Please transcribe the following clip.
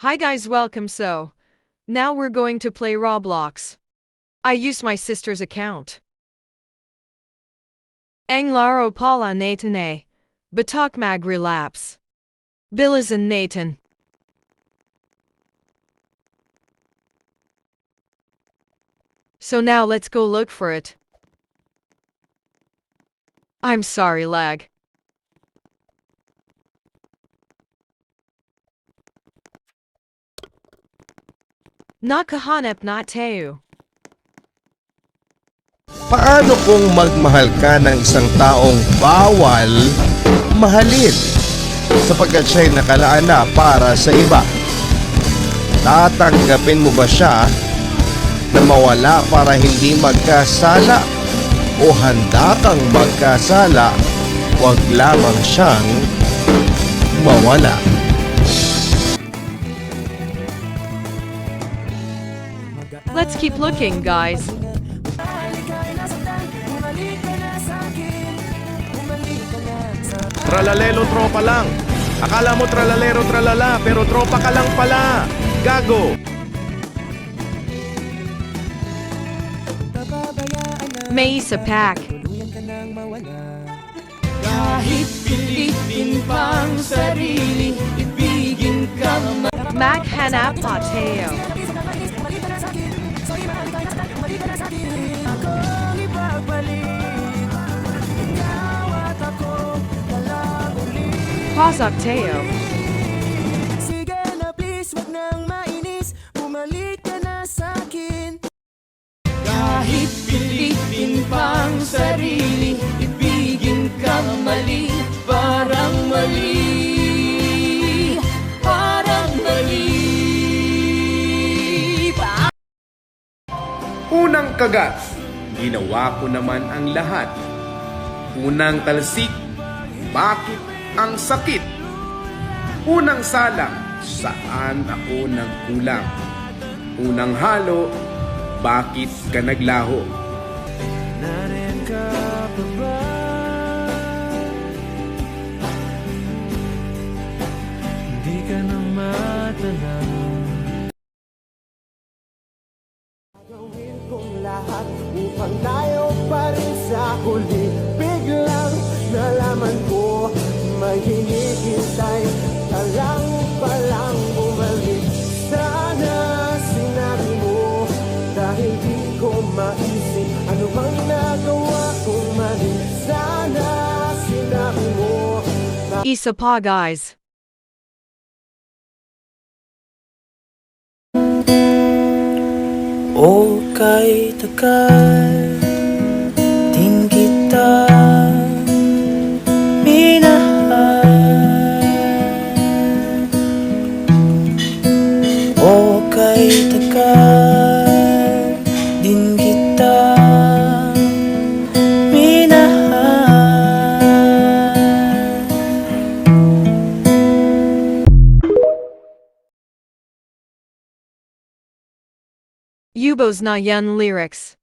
Hi guys, welcome. Now we're going to play Roblox. I used my sister's account. Ang laro pala Nathan A. Batok mag relapse. Billis and Nathan. So now let's go look for it. I'm sorry, lag. Nakahanap na tayo. Paano kung magmahal ka ng isang taong bawal mahalin sapagkat siya'y nakalaan na para sa iba? Tatanggapin mo ba siya na mawala para hindi magkasala? O handa kang magkasala, wag lamang siyang mawala? Let's keep looking, guys. Tralalelo tropa lang. Akala mo tralalero tralala, pero tropa ka lang pala. Gago. May isa pack. Kahit pilitin pang sarili, ibigin ka Maghanap na tayo. Pasak tayo. Sige na please, wag nang mainis, bumalik ka na sa'kin. Kahit pilitin pang sarili, ibigin ka mali, parang mali, parang mali. Unang kagat, ginawa ko naman ang lahat. Unang talsik, bakit ang sakit? Unang salang, saan ako nagkulang? Unang halo, bakit ka naglaho? Nariyan ka pa ba? Hindi ka na matanaw. Gawin kong lahat upang tayo pa rin sa huli. Biglang nalaman ko may hinihintay ka lang palang bumalik. Sana sinabi mo dahil di ko maisip ano bang nagawa kong mali. Sana sinabi mo Isa pa, guys. O kay tagal din kita minahal. O kay tagal din kita minahal. Yubos na yan lyrics.